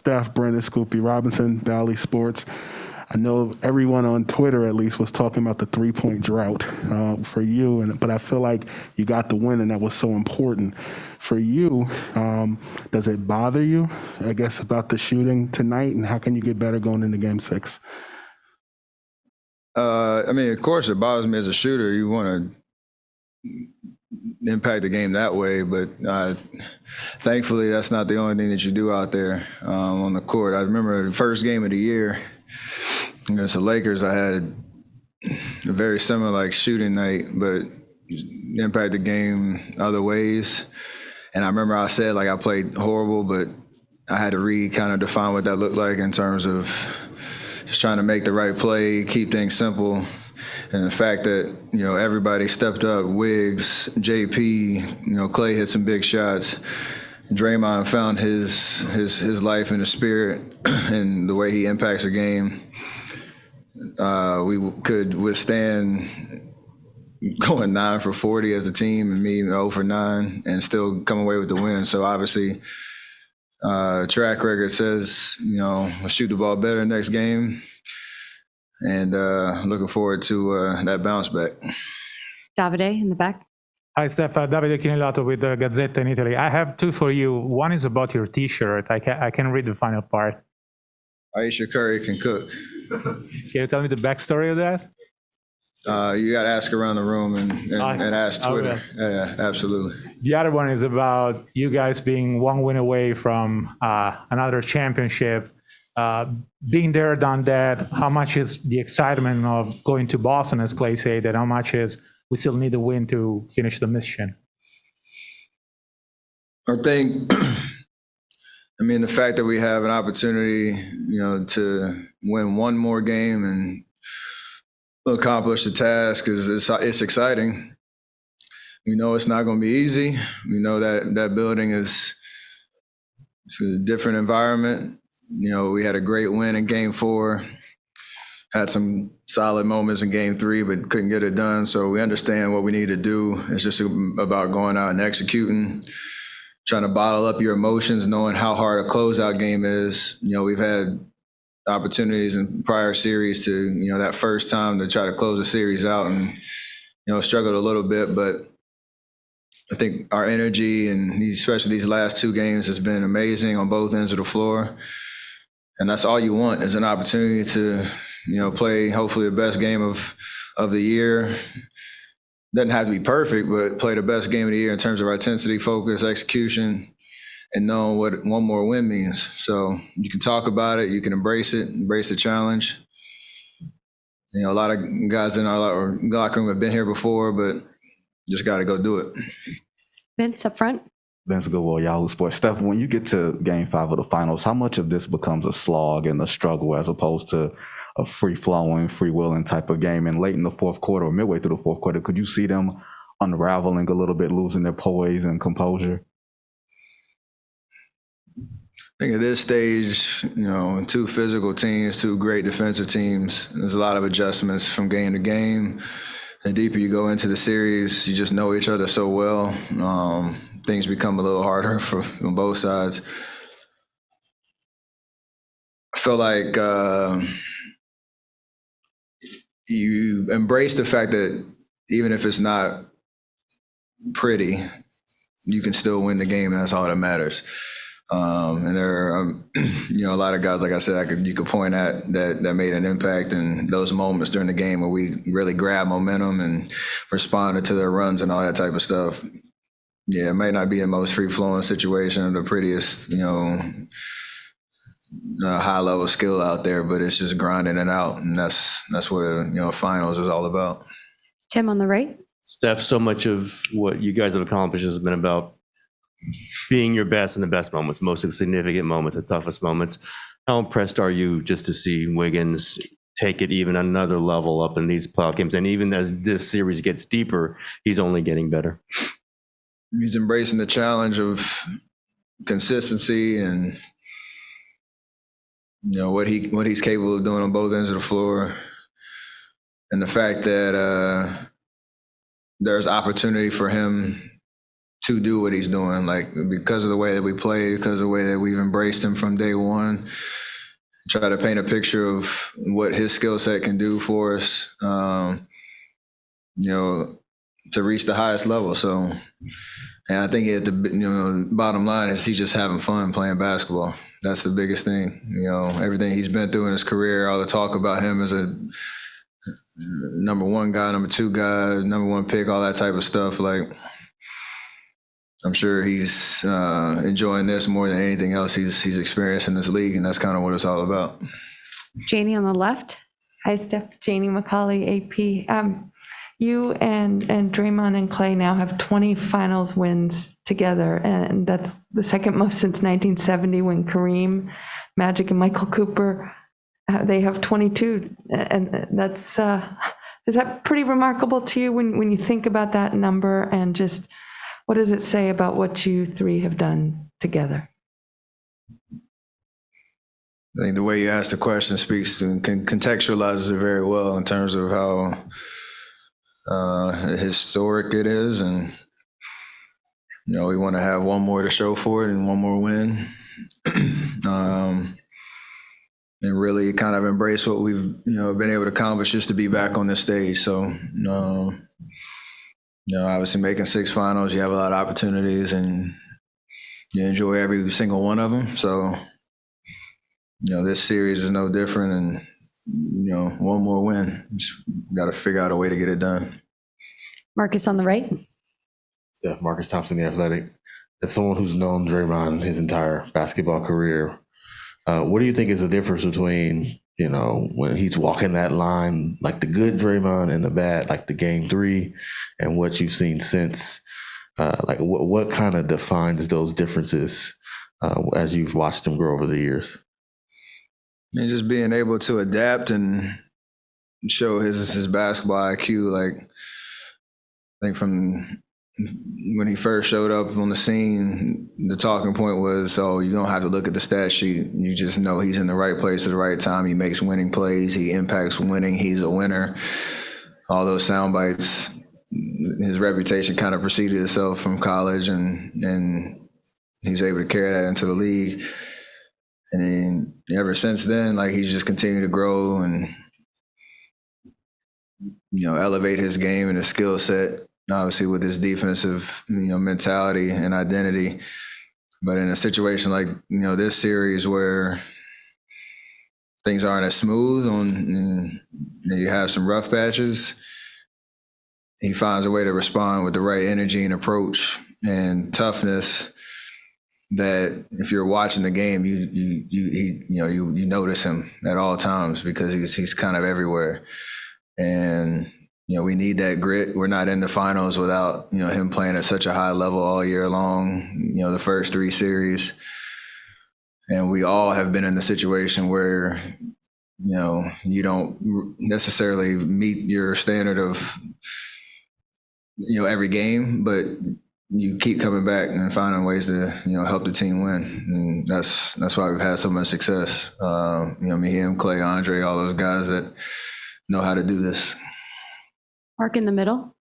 Steph, Brandon, Scoopy Robinson, Valley Sports. I know everyone on Twitter, at least, was talking about the three-point drought for you, but I feel like you got the win, and that was so important. For you, does it bother you, I guess, about the shooting tonight, and how can you get better going into Game 6? I mean, of course, it bothers me as a shooter. You want to impact the game that way, but thankfully, that's not the only thing that you do out there on the court. I remember the first game of the year against the Lakers, I had a very similar like shooting night, but impact the game other ways. And I remember I said like I played horrible, but I had to kind of define what that looked like in terms of just trying to make the right play, keep things simple. And the fact that, everybody stepped up, Wiggs, JP, Clay hit some big shots. Draymond found his life and his spirit and the way he impacts the game. We could withstand going 9 for 40 as a team and me 0 for 9 and still come away with the win. So obviously, track record says, we'll shoot the ball better next game. And looking forward to that bounce back. Davide in the back. Hi, Steph. Davide Chinellato with the Gazzetta in Italy. I have two for you. One is about your T-shirt. I can read the final part. Aisha Curry can cook. Can you tell me the backstory of that? You got to ask around the room and ask Twitter. Yeah, absolutely. The other one is about you guys being one win away from another championship. Being there, done that. How much is the excitement of going to Boston, as Clay said, and how much is we still need a win to finish the mission? I think, the fact that we have an opportunity, to win one more game and accomplish the task it's exciting. We know it's not going to be easy. We know that building it's a different environment. We had a great win in Game 4, had some solid moments in Game 3, but couldn't get it done. So we understand what we need to do. It's just about going out and executing, trying to bottle up your emotions, knowing how hard a closeout game is. We've had opportunities in prior series to, that first time to try to close the series out and, struggled a little bit, but I think our energy and especially these last 2 games has been amazing on both ends of the floor. And that's all you want is an opportunity to, play hopefully the best game of the year. Doesn't have to be perfect, but play the best game of the year in terms of our intensity, focus, execution, and knowing what one more win means. So you can talk about it, you can embrace it, embrace the challenge. A lot of guys in our locker room have been here before, but just got to go do it. Vince up front. Vince Goodwill, Yahoo Sports. Steph, when you get to Game 5 of the finals, how much of this becomes a slog and a struggle as opposed to a free-flowing, free-willing type of game? And late in the fourth quarter or midway through the fourth quarter, could you see them unraveling a little bit, losing their poise and composure? I think at this stage, 2 physical teams, 2 great defensive teams. There's a lot of adjustments from game to game. The deeper you go into the series, you just know each other so well. Things become a little harder on both sides. I feel like you embrace the fact that even if it's not pretty, you can still win the game, and that's all that matters. And there are, a lot of guys, like I said, you could point at that made an impact in those moments during the game where we really grabbed momentum and responded to their runs and all that type of stuff. Yeah, it may not be the most free-flowing situation, the prettiest, high-level skill out there, but it's just grinding it out, and that's what finals is all about. Tim on the right. Steph, so much of what you guys have accomplished has been about being your best in the best moments, most significant moments, the toughest moments. How impressed are you just to see Wiggins take it even another level up in these playoff games? And even as this series gets deeper, he's only getting better. He's embracing the challenge of consistency and what he's capable of doing on both ends of the floor, and the fact that there's opportunity for him to do what he's doing, like because of the way that we play, because of the way that we've embraced him from day one. Try to paint a picture of what his skill set can do for us, to reach the highest level. So, and I think at the bottom line is he's just having fun playing basketball. That's the biggest thing. Everything he's been through in his career, all the talk about him as a number one guy, number two guy, number one pick, all that type of stuff. Like, I'm sure he's enjoying this more than anything else he's experienced in this league, and that's kind of what it's all about. Janie on the left. Hi, Steph. Janie McCauley, AP. You and Draymond and Clay now have 20 finals wins together, and that's the second most since 1970 when Kareem, Magic, and Michael Cooper, they have 22. And that's, is that pretty remarkable to you when you think about that number, and just what does it say about what you three have done together? I think the way you ask the question speaks and contextualizes it very well in terms of how historic it is, and we want to have one more to show for it and one more win, and really kind of embrace what we've been able to accomplish just to be back on this stage. So obviously making 6 finals, you have a lot of opportunities and you enjoy every single one of them. So this series is no different, and one more win. Just got to figure out a way to get it done. Marcus on the right. Steph, Marcus Thompson, The Athletic. As someone who's known Draymond his entire basketball career, what do you think is the difference between, when he's walking that line, like the good Draymond, and the bad, like the Game 3, and what you've seen since? Like what kind of defines those differences as you've watched him grow over the years? And just being able to adapt and show his basketball IQ. Like, I think from when he first showed up on the scene, the talking point was, you don't have to look at the stat sheet. You just know he's in the right place at the right time. He makes winning plays. He impacts winning. He's a winner. All those sound bites. His reputation kind of preceded itself from college, and he was able to carry that into the league. And ever since then, like, he's just continued to grow and, elevate his game and his skill set, obviously with his defensive, mentality and identity. But in a situation like, this series where things aren't as smooth and you have some rough patches, he finds a way to respond with the right energy and approach and toughness that if you're watching the game, you notice him at all times because he's kind of everywhere. And we need that grit. We're not in the finals without him playing at such a high level all year long. The first 3 series, and we all have been in the situation where you don't necessarily meet your standard of every game, but you keep coming back and finding ways to help the team win, and that's why we've had so much success. Me, him, Clay, Andre, all those guys that know how to do this. Mark in the middle.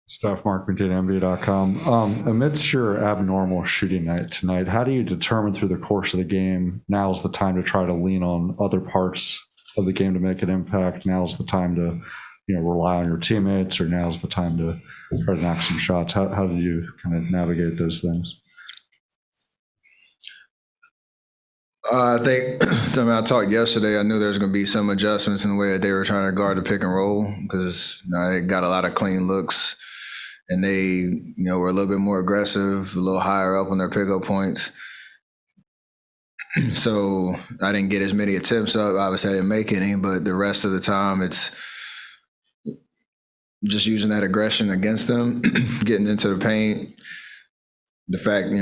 Steph, Mark McDade, NBA.com. Amidst your abnormal shooting night tonight, how do you determine through the course of the game, now is the time to try to lean on other parts of the game to make an impact? Now is the time to rely on your teammates, or now's the time to try to knock some shots? How do you kind of navigate those things? I think, I talked yesterday, I knew there was going to be some adjustments in the way that they were trying to guard the pick and roll, because they got a lot of clean looks, and they were a little bit more aggressive, a little higher up on their pickup points. So I didn't get as many attempts up. Obviously, I didn't make any, but the rest of the time, it's just using that aggression against them, getting into the paint. The fact, I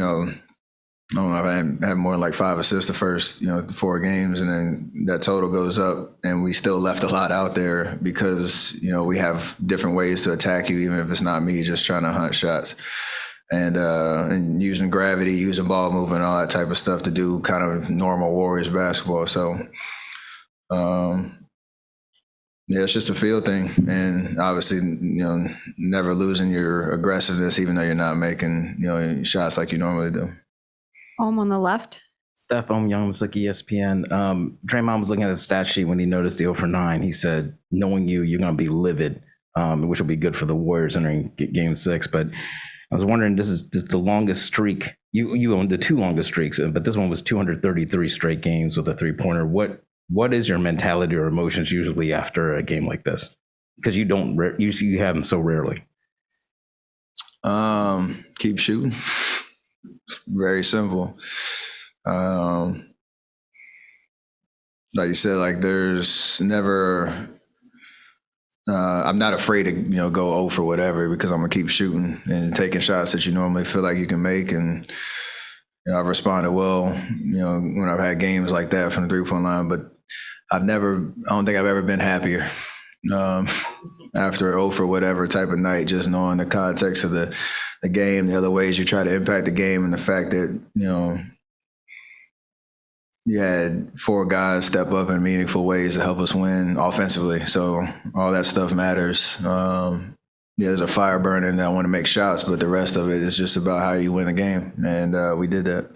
don't know if I had more than like 5 assists the first, 4 games, and then that total goes up, and we still left a lot out there because, we have different ways to attack you, even if it's not me just trying to hunt shots. And using gravity, using ball movement, all that type of stuff to do kind of normal Warriors basketball. So, Yeah, it's just a feel thing, and obviously, never losing your aggressiveness, even though you're not making, shots like you normally do. Home on the left. Steph, I'm Young Masaki, ESPN. Draymond was looking at the stat sheet when he noticed the 0 for 9. He said, knowing you're going to be livid, which will be good for the Warriors entering game 6. But I was wondering, this is the longest streak. You owned the 2 longest streaks, but this one was 233 straight games with a 3-pointer. What is your mentality or emotions usually after a game like this? Because you have them so rarely. Keep shooting. Very simple. Like you said, like there's never. I'm not afraid to go 0 for whatever, because I'm gonna keep shooting and taking shots that you normally feel like you can make, and I've responded well. When I've had games like that from the 3-point line, but I don't think I've ever been happier after 0 for whatever type of night, just knowing the context of the game, the other ways you try to impact the game, and the fact that, you had 4 guys step up in meaningful ways to help us win offensively. So all that stuff matters. There's a fire burning that I want to make shots, but the rest of it is just about how you win a game. And we did that.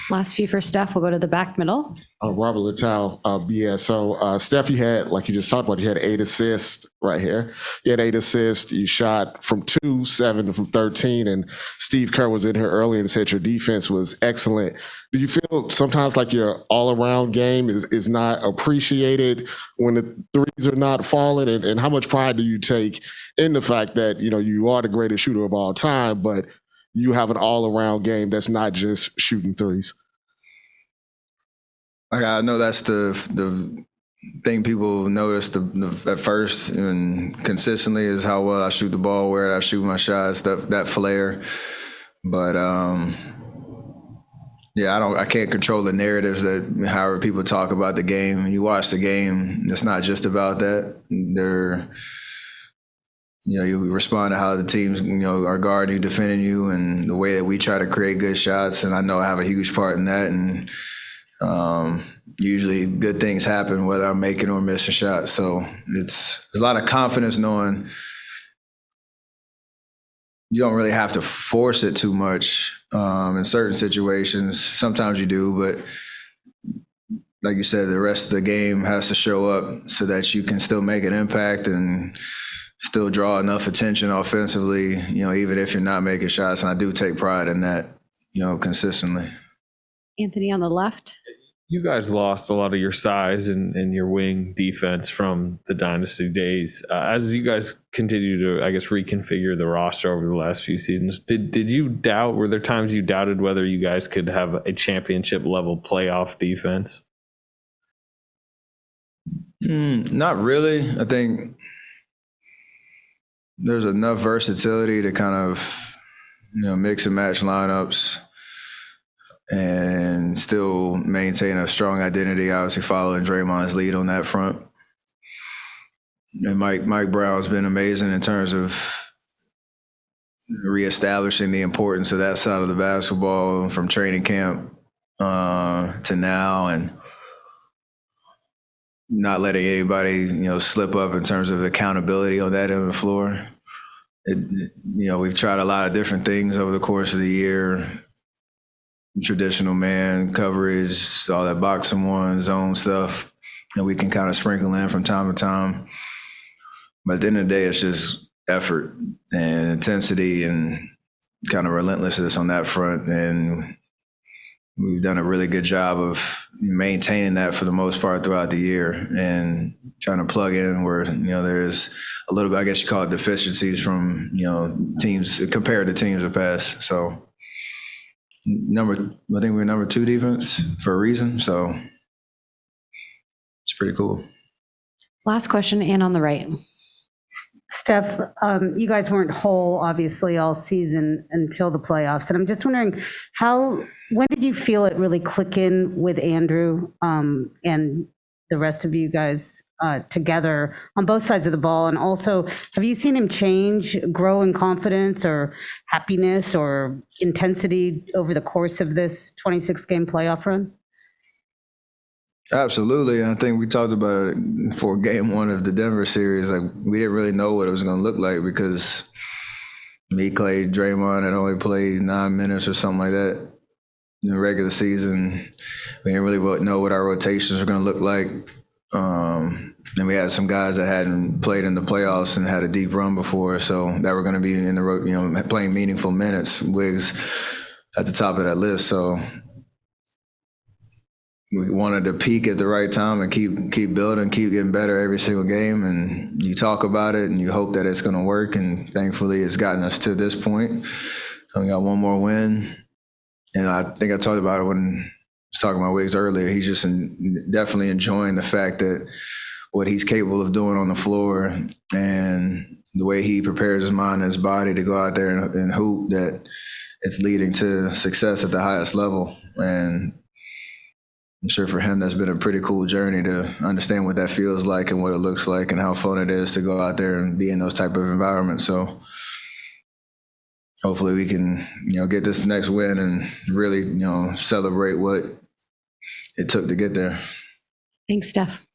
Last few for Steph. We'll go to the back middle. Robert Littell, BSO. Steph, you had, like you just talked about, you had 8 assists right here. You had 8 assists. You shot from 2, 7 from 13. And Steve Kerr was in here earlier and said your defense was excellent. Do you feel sometimes like your all-around game is not appreciated when the threes are not falling? And how much pride do you take in the fact that, you are the greatest shooter of all time, but you have an all-around game that's not just shooting threes? I know that's the thing people notice at first and consistently is how well I shoot the ball, where I shoot my shots, that flair. But I can't control the narratives that however people talk about the game. When you watch the game, it's not just about that. You respond to how the teams, are guarding you, defending you, and the way that we try to create good shots. And I know I have a huge part in that. And usually good things happen whether I'm making or missing shots. So there's a lot of confidence knowing you don't really have to force it too much in certain situations. Sometimes you do, but like you said, the rest of the game has to show up so that you can still make an impact and still draw enough attention offensively, even if you're not making shots. And I do take pride in that, consistently. Anthony on the left. You guys lost a lot of your size and your wing defense from the dynasty days. As you guys continue to, I guess, reconfigure the roster over the last few seasons, did you doubt, were there times you doubted whether you guys could have a championship level playoff defense? Not really. I think there's enough versatility to kind of, mix and match lineups and still maintain a strong identity, obviously following Draymond's lead on that front. And Mike Brown's been amazing in terms of reestablishing the importance of that side of the basketball from training camp to now, and not letting anybody, slip up in terms of accountability on that end of the floor. We've tried a lot of different things over the course of the year. Traditional man coverage, all that boxing one, zone stuff, we can kind of sprinkle in from time to time. But at the end of the day, it's just effort and intensity and kind of relentlessness on that front. And we've done a really good job of maintaining that for the most part throughout the year and trying to plug in where, there's a little bit, I guess you call it deficiencies from, teams compared to teams of past. So I think we're number 2 defense for a reason. So it's pretty cool. Last question, Ann on the right. Steph, you guys weren't whole, obviously, all season until the playoffs. And I'm just wondering, when did you feel it really click in with Andrew and the rest of you guys together on both sides of the ball? And also, have you seen him change, grow in confidence or happiness or intensity over the course of this 26-game playoff run? Absolutely. And I think we talked about it for game one of the Denver series. Like, we didn't really know what it was going to look like because me, Clay, Draymond had only played 9 minutes or something like that in the regular season. We didn't really know what our rotations were going to look like. And we had some guys that hadn't played in the playoffs and had a deep run before, so that were going to be in the playing meaningful minutes. Wiggs at the top of that list, so we wanted to peak at the right time and keep building, keep getting better every single game. And you talk about it and you hope that it's going to work. And thankfully, it's gotten us to this point. So we got one more win, and I think I talked about it when I was talking about Wiggs earlier. He's just definitely enjoying the fact that what he's capable of doing on the floor and the way he prepares his mind and his body to go out there and hoop, that it's leading to success at the highest level. And I'm sure for him, that's been a pretty cool journey to understand what that feels like and what it looks like and how fun it is to go out there and be in those type of environments. So hopefully we can, get this next win and really, celebrate what it took to get there. Thanks, Steph.